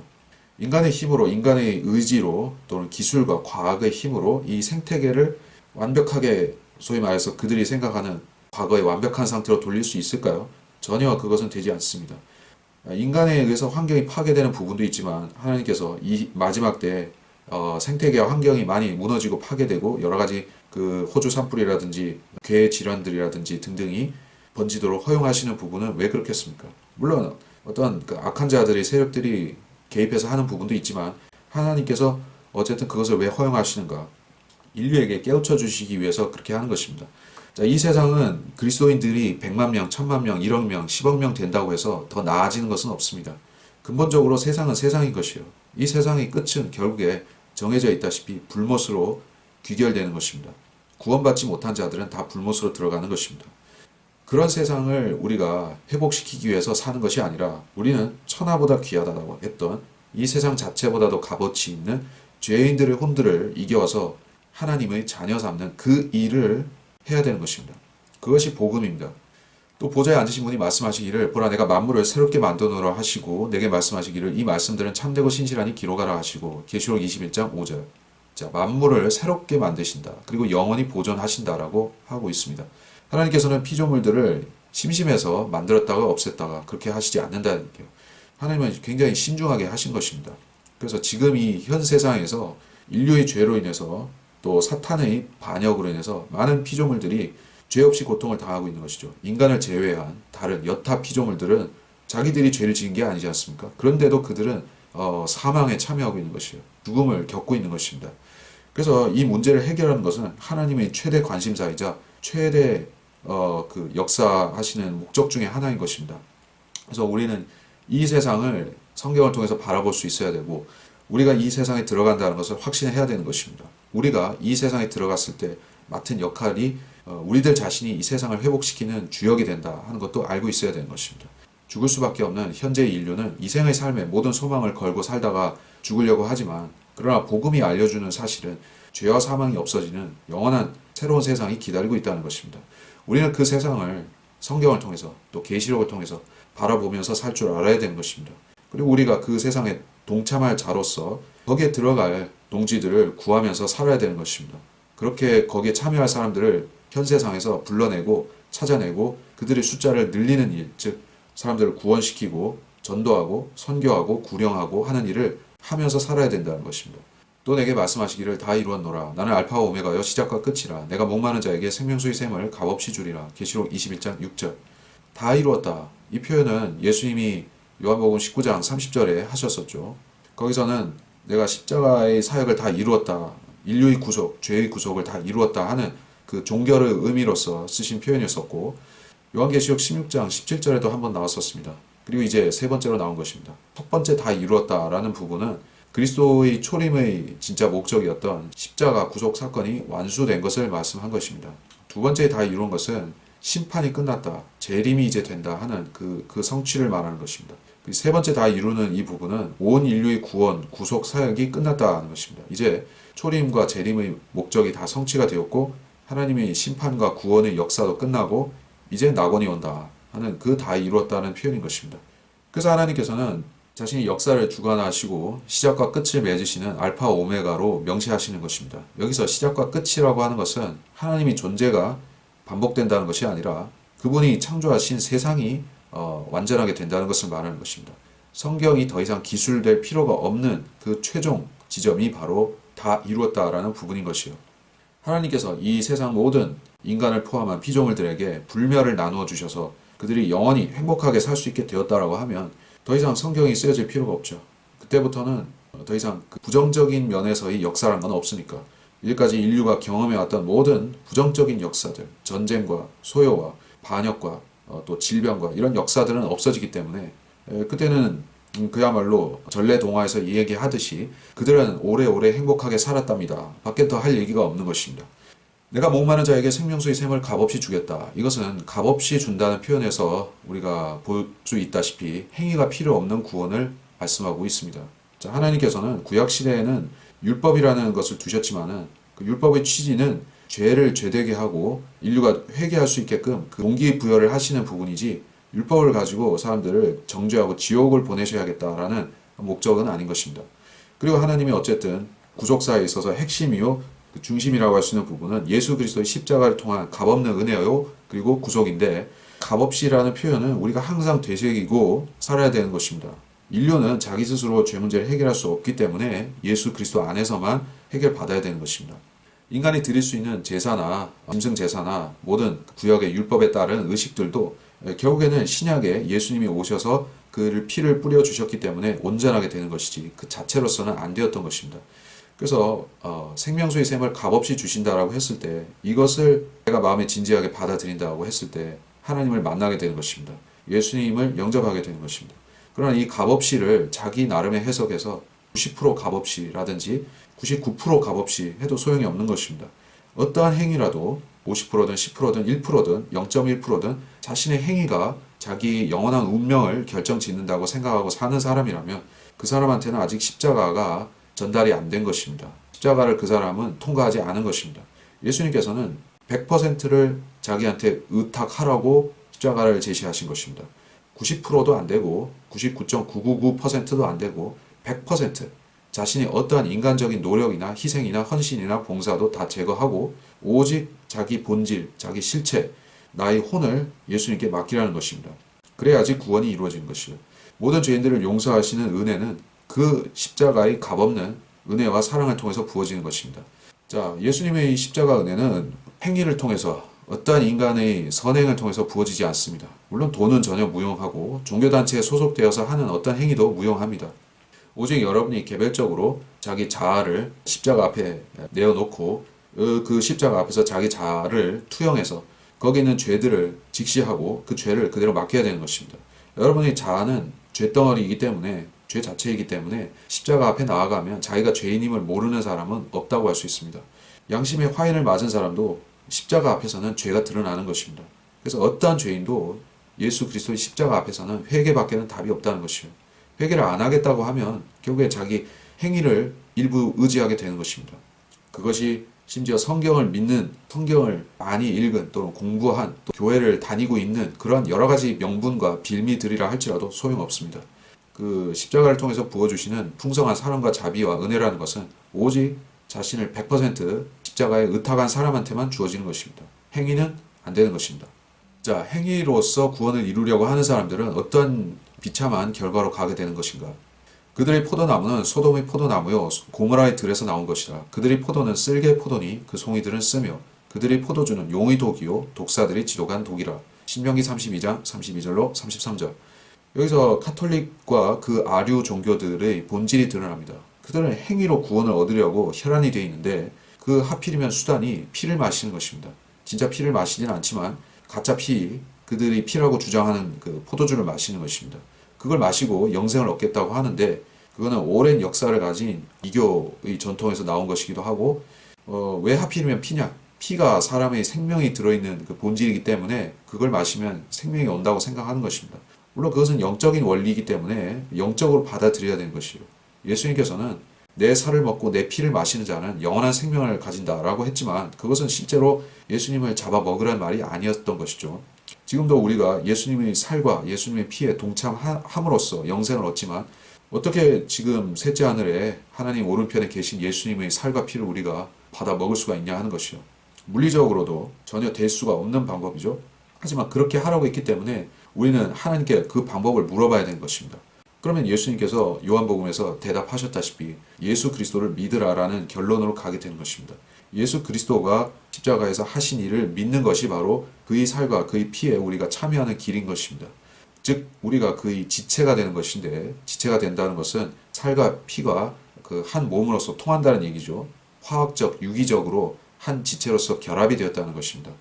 인간의 힘으로, 인간의 의지로 또는 기술과 과학의 힘으로 이 생태계를 완벽하게 소위 말해서 그들이 생각하는 과거의 완벽한 상태로 돌릴 수 있을까요? 전혀 그것은 되지 않습니다. 인간에 의해서 환경이 파괴되는 부분도 있지만 하나님께서 이 마지막 때에 생태계와 환경이 많이 무너지고 파괴되고 여러 가지 그 호주 산불이라든지 괴 질환들이라든지 등등이 번지도록 허용하시는 부분은 왜 그렇겠습니까? 물론 어떤 그 악한 자들의 세력들이 개입해서 하는 부분도 있지만 하나님께서 어쨌든 그것을 왜 허용하시는가? 인류에게 깨우쳐 주시기 위해서 그렇게 하는 것입니다. 자, 이 세상은 그리스도인들이 100만 명, 1000만 명, 1억 명, 10억 명 된다고 해서 더 나아지는 것은 없습니다. 근본적으로 세상은 세상인 것이요. 이 세상의 끝은 결국에 정해져 있다시피 불못으로 귀결되는 것입니다. 구원받지 못한 자들은 다 불못으로 들어가는 것입니다. 그런 세상을 우리가 회복시키기 위해서 사는 것이 아니라 우리는 천하보다 귀하다고 했던 이 세상 자체보다도 값어치 있는 죄인들의 혼들을 이겨서 하나님의 자녀 삼는 그 일을 해야 되는 것입니다. 그것이 복음입니다. 또 보좌에 앉으신 분이 말씀하시기를 보라 내가 만물을 새롭게 만드노라 하시고 내게 말씀하시기를 이 말씀들은 참되고 신실하니 기록하라 하시고 계시록 21장 5절. 자, 만물을 새롭게 만드신다. 그리고 영원히 보존하신다라고 하고 있습니다. 하나님께서는 피조물들을 심심해서 만들었다가 없앴다가 그렇게 하시지 않는다는 거예요. 하나님은 굉장히 신중하게 하신 것입니다. 그래서 지금 이 현 세상에서 인류의 죄로 인해서 또 사탄의 반역으로 인해서 많은 피조물들이 죄 없이 고통을 당하고 있는 것이죠. 인간을 제외한 다른 여타 피조물들은 자기들이 죄를 지은 게 아니지 않습니까? 그런데도 그들은 사망에 참여하고 있는 것이에요. 죽음을 겪고 있는 것입니다. 그래서 이 문제를 해결하는 것은 하나님의 최대 관심사이자 최대 그 역사하시는 목적 중에 하나인 것입니다. 그래서 우리는 이 세상을 성경을 통해서 바라볼 수 있어야 되고 우리가 이 세상에 들어간다는 것을 확신해야 되는 것입니다. 우리가 이 세상에 들어갔을 때 맡은 역할이 우리들 자신이 이 세상을 회복시키는 주역이 된다 하는 것도 알고 있어야 되는 것입니다. 죽을 수밖에 없는 현재의 인류는 이생의 삶에 모든 소망을 걸고 살다가 죽으려고 하지만 그러나 복음이 알려주는 사실은 죄와 사망이 없어지는 영원한 새로운 세상이 기다리고 있다는 것입니다. 우리는 그 세상을 성경을 통해서 또 계시록을 통해서 바라보면서 살 줄 알아야 되는 것입니다. 그리고 우리가 그 세상에 동참할 자로서 거기에 들어갈 동지들을 구하면서 살아야 되는 것입니다. 그렇게 거기에 참여할 사람들을 현 세상에서 불러내고 찾아내고 그들의 숫자를 늘리는 일, 즉 사람들을 구원시키고 전도하고 선교하고 구령하고 하는 일을 하면서 살아야 된다는 것입니다. 또 내게 말씀하시기를 다 이루었노라. 나는 알파와 오메가여 시작과 끝이라. 내가 목마른 자에게 생명수의 샘을 값없이 주리라. 계시록 21장 6절. 다 이루었다. 이 표현은 예수님이 요한복음 19장 30절에 하셨었죠. 거기서는 내가 십자가의 사역을 다 이루었다. 인류의 구속, 죄의 구속을 다 이루었다 하는 그 종결의 의미로서 쓰신 표현이었었고 요한계시록 16장 17절에도 한번 나왔었습니다. 그리고 이제 세 번째로 나온 것입니다. 첫 번째 다 이루었다라는 부분은 그리스도의 초림의 진짜 목적이었던 십자가 구속 사건이 완수된 것을 말씀한 것입니다. 두 번째 다 이룬 것은 심판이 끝났다, 재림이 이제 된다 하는 그 성취를 말하는 것입니다. 세 번째 다 이루는 이 부분은 온 인류의 구원, 구속 사역이 끝났다 하는 것입니다. 이제 초림과 재림의 목적이 다 성취가 되었고 하나님의 심판과 구원의 역사도 끝나고 이제 낙원이 온다 하는 그 다 이루었다는 표현인 것입니다. 그래서 하나님께서는 자신이 역사를 주관하시고 시작과 끝을 맺으시는 알파 오메가로 명시하시는 것입니다. 여기서 시작과 끝이라고 하는 것은 하나님의 존재가 반복된다는 것이 아니라 그분이 창조하신 세상이 완전하게 된다는 것을 말하는 것입니다. 성경이 더 이상 기술될 필요가 없는 그 최종 지점이 바로 다 이루었다라는 부분인 것이요. 하나님께서 이 세상 모든 인간을 포함한 피조물들에게 불멸을 나누어 주셔서 그들이 영원히 행복하게 살 수 있게 되었다라고 하면 더 이상 성경이 쓰여질 필요가 없죠. 그때부터는 더 이상 그 부정적인 면에서의 역사란 건 없으니까 이제까지 인류가 경험해왔던 모든 부정적인 역사들, 전쟁과 소요와 반역과 또 질병과 이런 역사들은 없어지기 때문에 그때는 그야말로 전래동화에서 이야기하듯이 그들은 오래오래 행복하게 살았답니다. 밖에 더 할 얘기가 없는 것입니다. 내가 목마른 자에게 생명수의 샘을 값없이 주겠다. 이것은 값없이 준다는 표현에서 우리가 볼 수 있다시피 행위가 필요 없는 구원을 말씀하고 있습니다. 자, 하나님께서는 구약시대에는 율법이라는 것을 두셨지만은 그 율법의 취지는 죄를 죄되게 하고 인류가 회개할 수 있게끔 그 동기부여를 하시는 부분이지 율법을 가지고 사람들을 정죄하고 지옥을 보내셔야겠다라는 목적은 아닌 것입니다. 그리고 하나님이 어쨌든 구속사에 있어서 핵심이요 그 중심이라고 할 수 있는 부분은 예수 그리스도의 십자가를 통한 값없는 은혜요 그리고 구속인데 값없이라는 표현은 우리가 항상 되새기고 살아야 되는 것입니다. 인류는 자기 스스로 죄 문제를 해결할 수 없기 때문에 예수 그리스도 안에서만 해결받아야 되는 것입니다. 인간이 드릴 수 있는 제사나 짐승 제사나 모든 구약의 율법에 따른 의식들도 결국에는 신약에 예수님이 오셔서 그를 피를 뿌려 주셨기 때문에 온전하게 되는 것이지 그 자체로서는 안 되었던 것입니다. 그래서 생명수의 샘을 값없이 주신다라고 했을 때 이것을 내가 마음에 진지하게 받아들인다고 했을 때 하나님을 만나게 되는 것입니다. 예수님을 영접하게 되는 것입니다. 그러나 이 값없이를 자기 나름의 해석에서 90% 값없이라든지 99% 값없이 해도 소용이 없는 것입니다. 어떠한 행위라도 50%든 10%든 1%든 0.1%든 자신의 행위가 자기 영원한 운명을 결정짓는다고 생각하고 사는 사람이라면 그 사람한테는 아직 십자가가 전달이 안 된 것입니다. 십자가를 그 사람은 통과하지 않은 것입니다. 예수님께서는 100%를 자기한테 의탁하라고 십자가를 제시하신 것입니다. 90%도 안 되고 99.999%도 안 되고 100% 자신이 어떠한 인간적인 노력이나 희생이나 헌신이나 봉사도 다 제거하고 오직 자기 본질, 자기 실체, 나의 혼을 예수님께 맡기라는 것입니다. 그래야지 구원이 이루어지는 것이요. 모든 죄인들을 용서하시는 은혜는 그 십자가의 값없는 은혜와 사랑을 통해서 부어지는 것입니다. 자, 예수님의 이 십자가 은혜는 행위를 통해서 어떠한 인간의 선행을 통해서 부어지지 않습니다. 물론 돈은 전혀 무용하고 종교단체에 소속되어서 하는 어떤 행위도 무용합니다. 오직 여러분이 개별적으로 자기 자아를 십자가 앞에 내어놓고 그 십자가 앞에서 자기 자아를 투영해서 거기 있는 죄들을 직시하고 그 죄를 그대로 맡겨야 되는 것입니다. 여러분의 자아는 죄덩어리이기 때문에 죄 자체이기 때문에 십자가 앞에 나아가면 자기가 죄인임을 모르는 사람은 없다고 할 수 있습니다. 양심의 화인을 맞은 사람도 십자가 앞에서는 죄가 드러나는 것입니다. 그래서 어떠한 죄인도 예수 그리스도의 십자가 앞에서는 회개밖에는 답이 없다는 것이요. 회개를 안 하겠다고 하면 결국에 자기 행위를 일부 의지하게 되는 것입니다. 그것이 심지어 성경을 믿는, 성경을 많이 읽은 또는 공부한, 또 교회를 다니고 있는 그러한 여러 가지 명분과 빌미들이라 할지라도 소용없습니다. 그 십자가를 통해서 부어주시는 풍성한 사랑과 자비와 은혜라는 것은 오직 자신을 100% 십자가에 의탁한 사람한테만 주어지는 것입니다. 행위는 안 되는 것입니다. 자, 행위로서 구원을 이루려고 하는 사람들은 어떤 비참한 결과로 가게 되는 것인가? 그들의 포도나무는 소돔의 포도나무요 고모라의 들에서 나온 것이라. 그들의 포도는 쓸개 포도니 그 송이들은 쓰며 그들의 포도주는 용의 독이요 독사들이 지독한 독이라. 신명기 32장 32절로 33절. 여기서 카톨릭과 그 아류 종교들의 본질이 드러납니다. 그들은 행위로 구원을 얻으려고 혈안이 되어 있는데 그 하필이면 수단이 피를 마시는 것입니다. 진짜 피를 마시지는 않지만 가짜 피, 그들이 피라고 주장하는 그 포도주를 마시는 것입니다. 그걸 마시고 영생을 얻겠다고 하는데 그거는 오랜 역사를 가진 이교의 전통에서 나온 것이기도 하고 왜 하필이면 피냐? 피가 사람의 생명이 들어있는 그 본질이기 때문에 그걸 마시면 생명이 온다고 생각하는 것입니다. 물론 그것은 영적인 원리이기 때문에 영적으로 받아들여야 되는 것이요. 예수님께서는 내 살을 먹고 내 피를 마시는 자는 영원한 생명을 가진다라고 했지만 그것은 실제로 예수님을 잡아 먹으라는 말이 아니었던 것이죠. 지금도 우리가 예수님의 살과 예수님의 피에 동참함으로써 영생을 얻지만 어떻게 지금 셋째 하늘에 하나님 오른편에 계신 예수님의 살과 피를 우리가 받아 먹을 수가 있냐 하는 것이요. 물리적으로도 전혀 될 수가 없는 방법이죠. 하지만 그렇게 하라고 했기 때문에 우리는 하나님께 그 방법을 물어봐야 되는 것입니다. 그러면 예수님께서 요한복음에서 대답하셨다시피 예수 그리스도를 믿으라라는 결론으로 가게 되는 것입니다. 예수 그리스도가 십자가에서 하신 일을 믿는 것이 바로 그의 살과 그의 피에 우리가 참여하는 길인 것입니다. 즉 우리가 그의 지체가 되는 것인데, 지체가 된다는 것은 살과 피가 그 한 몸으로서 통한다는 얘기죠. 화학적, 유기적으로 한 지체로서 결합이 되었다는 것입니다.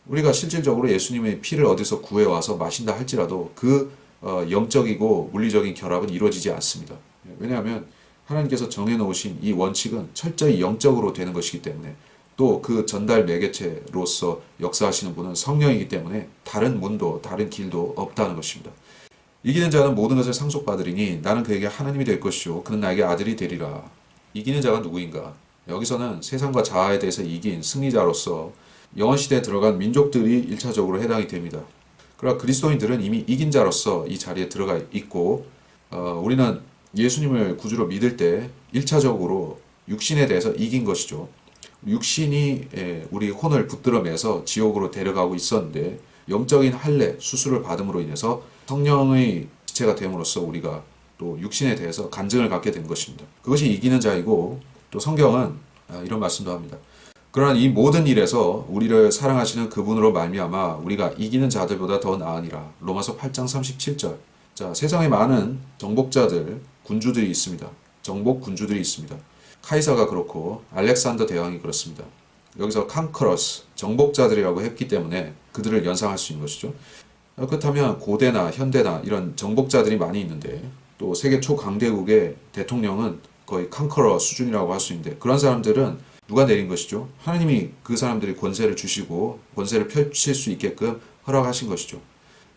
우리가 실질적으로 예수님의 피를 어디서 구해와서 마신다 할지라도 그 영적이고 물리적인 결합은 이루어지지 않습니다. 왜냐하면 하나님께서 정해놓으신 이 원칙은 철저히 영적으로 되는 것이기 때문에, 또 그 전달 매개체로서 역사하시는 분은 성령이기 때문에 다른 문도 다른 길도 없다는 것입니다. 이기는 자는 모든 것을 상속받으리니 나는 그에게 하나님이 될 것이요 그는 나에게 아들이 되리라. 이기는 자가 누구인가? 여기서는 세상과 자아에 대해서 이긴 승리자로서 영원시대에 들어간 민족들이 1차적으로 해당이 됩니다. 그러나 그리스도인들은 이미 이긴 자로서 이 자리에 들어가 있고, 우리는 예수님을 구주로 믿을 때 1차적으로 육신에 대해서 이긴 것이죠. 육신이 우리 혼을 붙들어매서 지옥으로 데려가고 있었는데, 영적인 할례, 수술을 받음으로 인해서 성령의 지체가 됨으로써 우리가 또 육신에 대해서 간증을 갖게 된 것입니다. 그것이 이기는 자이고, 또 성경은 이런 말씀도 합니다. 그러나 이 모든 일에서 우리를 사랑하시는 그분으로 말미암아 우리가 이기는 자들보다 더 나으니라. 로마서 8장 37절. 자, 세상에 많은 정복자들, 군주들이 있습니다. 정복 군주들이 있습니다. 카이사가 그렇고 알렉산더 대왕이 그렇습니다. 여기서 컨커러스, 정복자들이라고 했기 때문에 그들을 연상할 수 있는 것이죠. 그렇다면 고대나 현대나 이런 정복자들이 많이 있는데, 또 세계 초강대국의 대통령은 거의 컨커러 수준이라고 할 수 있는데, 그런 사람들은 누가 내린 것이죠? 하나님이 그 사람들이 권세를 주시고 권세를 펼칠 수 있게끔 허락하신 것이죠.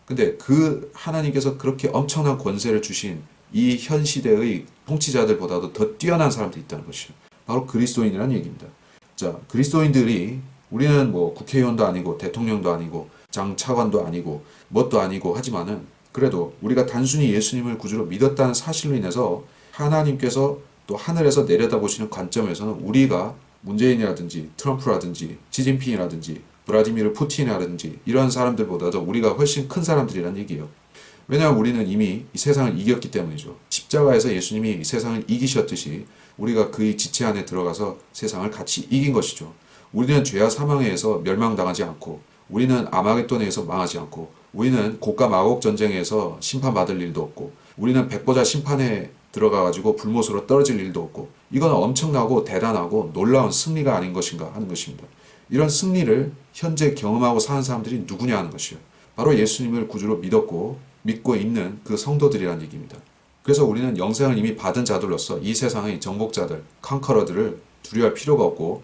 근데 그 하나님께서 그렇게 엄청난 권세를 주신 이 현 시대의 통치자들보다도 더 뛰어난 사람들이 있다는 것이죠. 바로 그리스도인이라는 얘기입니다. 자, 그리스도인들이, 우리는 뭐 국회의원도 아니고 대통령도 아니고 장차관도 아니고 뭣도 아니고 하지만은, 그래도 우리가 단순히 예수님을 구주로 믿었다는 사실로 인해서 하나님께서 또 하늘에서 내려다보시는 관점에서는 우리가 문재인이라든지 트럼프라든지 시진핑이라든지 블라디미르 푸틴이라든지 이러한 사람들보다도 우리가 훨씬 큰 사람들이란 얘기예요. 왜냐하면 우리는 이미 이 세상을 이겼기 때문이죠. 십자가에서 예수님이 이 세상을 이기셨듯이 우리가 그의 지체 안에 들어가서 세상을 같이 이긴 것이죠. 우리는 죄와 사망에 의해서 멸망당하지 않고, 우리는 아마겟돈에 의해서 망하지 않고, 우리는 고가 마곡 전쟁에서 심판받을 일도 없고, 우리는 백보자 심판에 들어가가지고 불못으로 떨어질 일도 없고, 이건 엄청나고 대단하고 놀라운 승리가 아닌 것인가 하는 것입니다. 이런 승리를 현재 경험하고 사는 사람들이 누구냐 하는 것이요. 바로 예수님을 구주로 믿고 있는 그 성도들이란 얘기입니다. 그래서 우리는 영생을 이미 받은 자들로서 이 세상의 정복자들, 컨커러들을 두려워할 필요가 없고,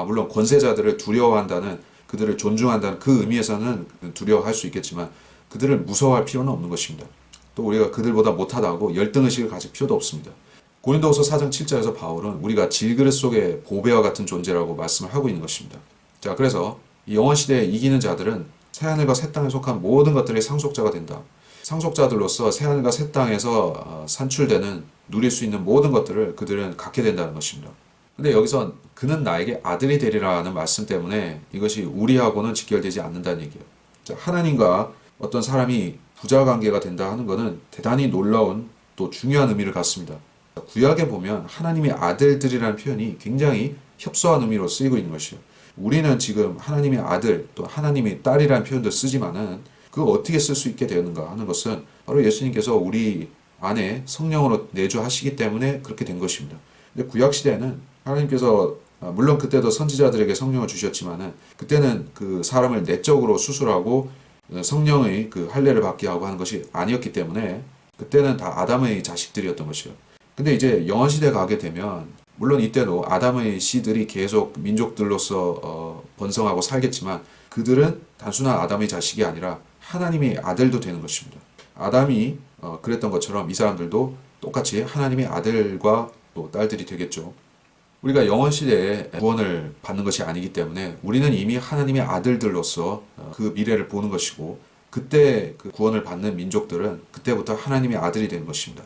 물론 권세자들을 두려워한다는, 그들을 존중한다는 그 의미에서는 두려워할 수 있겠지만 그들을 무서워할 필요는 없는 것입니다. 또 우리가 그들보다 못하다고 열등의식을 가질 필요도 없습니다. 고린도후서 4장 7절에서 바울은 우리가 질그릇 속의 보배와 같은 존재라고 말씀을 하고 있는 것입니다. 자, 그래서 이 영원시대에 이기는 자들은 새하늘과 새 땅에 속한 모든 것들의 상속자가 된다. 상속자들로서 새하늘과 새 땅에서 산출되는, 누릴 수 있는 모든 것들을 그들은 갖게 된다는 것입니다. 근데 여기서 그는 나에게 아들이 되리라는 말씀 때문에 이것이 우리하고는 직결되지 않는다는 얘기예요. 자, 하나님과 어떤 사람이 부자 관계가 된다 하는 것은 대단히 놀라운 또 중요한 의미를 갖습니다. 구약에 보면 하나님의 아들들이라는 표현이 굉장히 협소한 의미로 쓰이고 있는 것이에요. 우리는 지금 하나님의 아들, 또 하나님의 딸이라는 표현도 쓰지만은 그거 어떻게 쓸 수 있게 되는가 하는 것은 바로 예수님께서 우리 안에 성령으로 내주하시기 때문에 그렇게 된 것입니다. 근데 구약시대에는 하나님께서, 물론 그때도 선지자들에게 성령을 주셨지만은 그때는 그 사람을 내적으로 수술하고 성령의 그 할례를 받게 하고 하는 것이 아니었기 때문에 그때는 다 아담의 자식들이었던 것이에요. 근데 이제 영원시대 가게 되면, 물론 이때도 아담의 씨들이 계속 민족들로서 번성하고 살겠지만 그들은 단순한 아담의 자식이 아니라 하나님의 아들도 되는 것입니다. 아담이 그랬던 것처럼 이 사람들도 똑같이 하나님의 아들과 또 딸들이 되겠죠. 우리가 영원시대에 구원을 받는 것이 아니기 때문에 우리는 이미 하나님의 아들들로서 그 미래를 보는 것이고, 그때 그 구원을 받는 민족들은 그때부터 하나님의 아들이 되는 것입니다.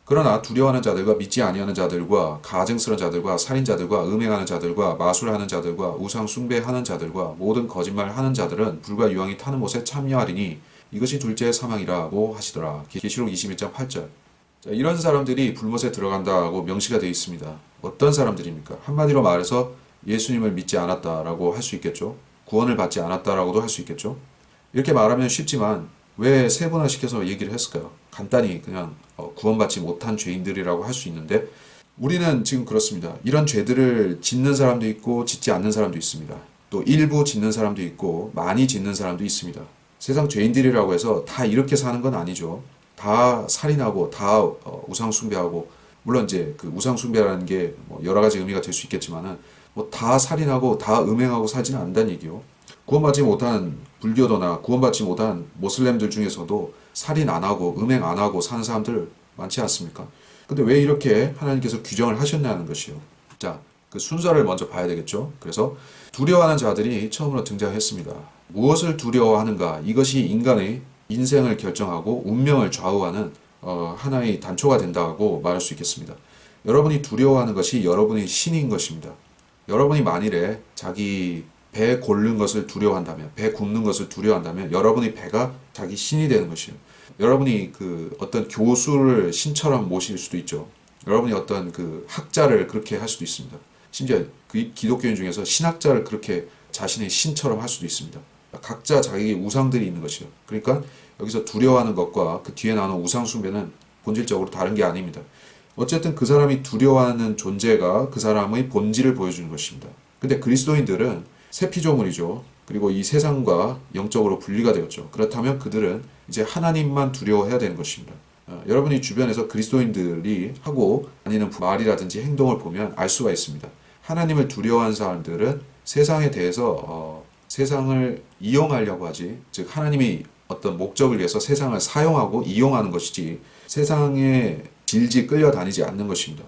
그러나 두려워하는 자들과 믿지 아니하는 자들과 가증스러운 자들과 살인자들과 음행하는 자들과 마술하는 자들과 우상 숭배하는 자들과 모든 거짓말하는 자들은 불과 유황이 타는 못에 참여하리니 이것이 둘째의 사망이라고 하시더라. 계시록 21장 8절. 자, 이런 사람들이 불못에 들어간다고 명시가 되어 있습니다. 어떤 사람들입니까? 한마디로 말해서 예수님을 믿지 않았다라고 할 수 있겠죠. 구원을 받지 않았다라고도 할 수 있겠죠. 이렇게 말하면 쉽지만 왜 세분화시켜서 얘기를 했을까요? 간단히 그냥 구원받지 못한 죄인들이라고 할 수 있는데 우리는 지금 그렇습니다. 이런 죄들을 짓는 사람도 있고 짓지 않는 사람도 있습니다. 또 일부 짓는 사람도 있고 많이 짓는 사람도 있습니다. 세상 죄인들이라고 해서 다 이렇게 사는 건 아니죠. 다 살인하고 다 우상 숭배하고 물론 이제 그 우상 숭배라는 게 뭐 여러 가지 의미가 될 수 있겠지만은 뭐 다 살인하고 다 음행하고 살지는 않는다는 얘기요. 구원받지 못한 불교도나 구원받지 못한 모슬렘들 중에서도 살인 안 하고 음행 안 하고 사는 사람들 많지 않습니까? 근데 왜 이렇게 하나님께서 규정을 하셨냐는 것이요. 자, 그 순서를 먼저 봐야 되겠죠. 그래서 두려워하는 자들이 처음으로 등장했습니다. 무엇을 두려워하는가? 이것이 인간의 인생을 결정하고 운명을 좌우하는 하나의 단초가 된다고 말할 수 있겠습니다. 여러분이 두려워하는 것이 여러분의 신인 것입니다. 여러분이 만일에 자기 배 고른 것을 두려워한다면, 배 굽는 것을 두려워한다면 여러분의 배가 자기 신이 되는 것이에요. 여러분이 그 어떤 교수를 신처럼 모실 수도 있죠. 여러분이 어떤 그 학자를 그렇게 할 수도 있습니다. 심지어 그 기독교인 중에서 신학자를 그렇게 자신의 신처럼 할 수도 있습니다. 각자 자기 우상들이 있는 것이에요. 그러니까 여기서 두려워하는 것과 그 뒤에 나오는 우상 숭배는 본질적으로 다른 게 아닙니다. 어쨌든 그 사람이 두려워하는 존재가 그 사람의 본질을 보여주는 것입니다. 근데 그리스도인들은 새 피조물이죠. 그리고 이 세상과 영적으로 분리가 되었죠. 그렇다면 그들은 이제 하나님만 두려워해야 되는 것입니다. 여러분이 주변에서 그리스도인들이 하고 다니는 말이라든지 행동을 보면 알 수가 있습니다. 하나님을 두려워하는 사람들은 세상에 대해서 세상을 이용하려고 하지, 즉 하나님이 어떤 목적을 위해서 세상을 사용하고 이용하는 것이지 세상에 질질 끌려다니지 않는 것입니다.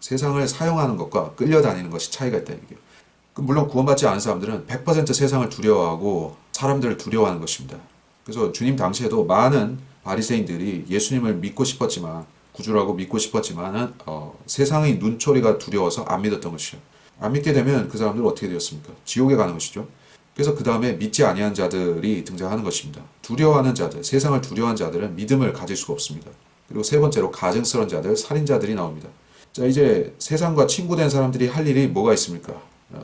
세상을 사용하는 것과 끌려다니는 것이 차이가 있다는 얘기예요. 물론 구원받지 않은 사람들은 100% 세상을 두려워하고 사람들을 두려워하는 것입니다. 그래서 주님 당시에도 많은 바리새인들이 예수님을 믿고 싶었지만 구주라고 믿고 싶었지만은 세상의 눈초리가 두려워서 안 믿었던 것이죠. 안 믿게 되면 그 사람들은 어떻게 되었습니까? 지옥에 가는 것이죠. 그래서 그 다음에 믿지 아니한 자들이 등장하는 것입니다. 두려워하는 자들, 세상을 두려워하는 자들은 믿음을 가질 수가 없습니다. 그리고 세 번째로 가증스러운 자들, 살인자들이 나옵니다. 자, 이제 세상과 친구된 사람들이 할 일이 뭐가 있습니까?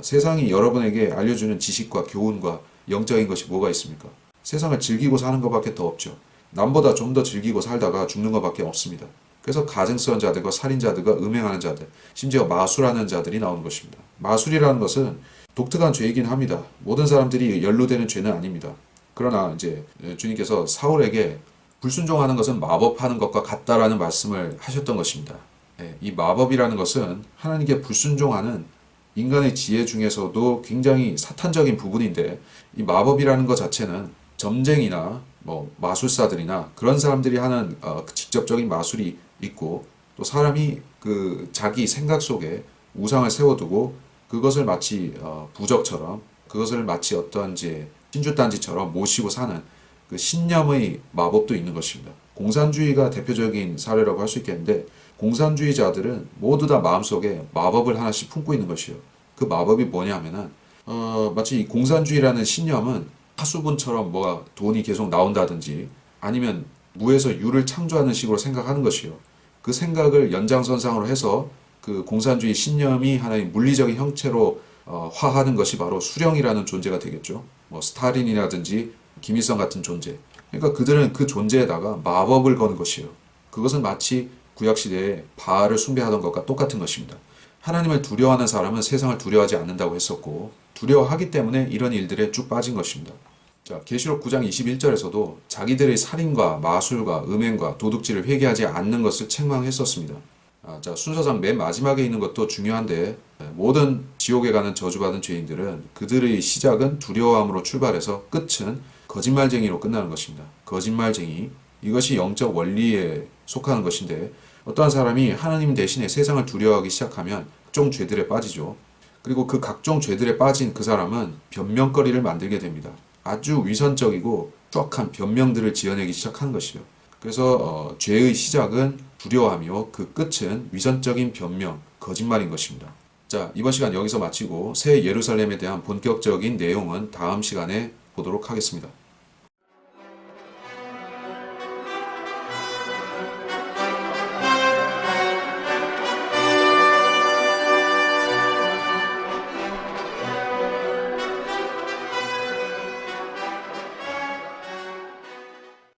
세상이 여러분에게 알려주는 지식과 교훈과 영적인 것이 뭐가 있습니까? 세상을 즐기고 사는 것밖에 더 없죠. 남보다 좀 더 즐기고 살다가 죽는 것밖에 없습니다. 그래서 가증스러운 자들과 살인자들과 음행하는 자들, 심지어 마술하는 자들이 나오는 것입니다. 마술이라는 것은 독특한 죄이긴 합니다. 모든 사람들이 연루되는 죄는 아닙니다. 그러나 이제 주님께서 사울에게 불순종하는 것은 마법하는 것과 같다라는 말씀을 하셨던 것입니다. 이 마법이라는 것은 하나님께 불순종하는 인간의 지혜 중에서도 굉장히 사탄적인 부분인데 이 마법이라는 것 자체는 점쟁이나 뭐 마술사들이나 그런 사람들이 하는 직접적인 마술이 있고 또 사람이 그 자기 생각 속에 우상을 세워두고 그것을 마치 부적처럼 그것을 마치 어떤 이제 신주단지처럼 모시고 사는 그 신념의 마법도 있는 것입니다. 공산주의가 대표적인 사례라고 할 수 있겠는데 공산주의자들은 모두 다 마음속에 마법을 하나씩 품고 있는 것이에요. 그 마법이 뭐냐면은 마치 이 공산주의라는 신념은 하수분처럼 뭐가 돈이 계속 나온다든지 아니면 무에서 유를 창조하는 식으로 생각하는 것이요. 그 생각을 연장선상으로 해서 그 공산주의 신념이 하나의 물리적인 형체로 화하는 것이 바로 수령이라는 존재가 되겠죠. 뭐 스탈린이라든지 김일성 같은 존재. 그러니까 그들은 그 존재에다가 마법을 거는 것이에요. 그것은 마치 구약시대에 바알을 숭배하던 것과 똑같은 것입니다. 하나님을 두려워하는 사람은 세상을 두려워하지 않는다고 했었고 두려워하기 때문에 이런 일들에 쭉 빠진 것입니다. 자, 계시록 9장 21절에서도 자기들의 살인과 마술과 음행과 도둑질을 회개하지 않는 것을 책망했었습니다. 자, 순서상 맨 마지막에 있는 것도 중요한데 모든 지옥에 가는 저주받은 죄인들은 그들의 시작은 두려워함으로 출발해서 끝은 거짓말쟁이로 끝나는 것입니다. 거짓말쟁이. 이것이 영적 원리에 속하는 것인데 어떠한 사람이 하나님 대신에 세상을 두려워하기 시작하면 각종 죄들에 빠지죠. 그리고 그 각종 죄들에 빠진 그 사람은 변명거리를 만들게 됩니다. 아주 위선적이고 추악한 변명들을 지어내기 시작하는 것이죠. 그래서 죄의 시작은 두려워하며 그 끝은 위선적인 변명, 거짓말인 것입니다. 자, 이번 시간 여기서 마치고 새 예루살렘에 대한 본격적인 내용은 다음 시간에 보도록 하겠습니다.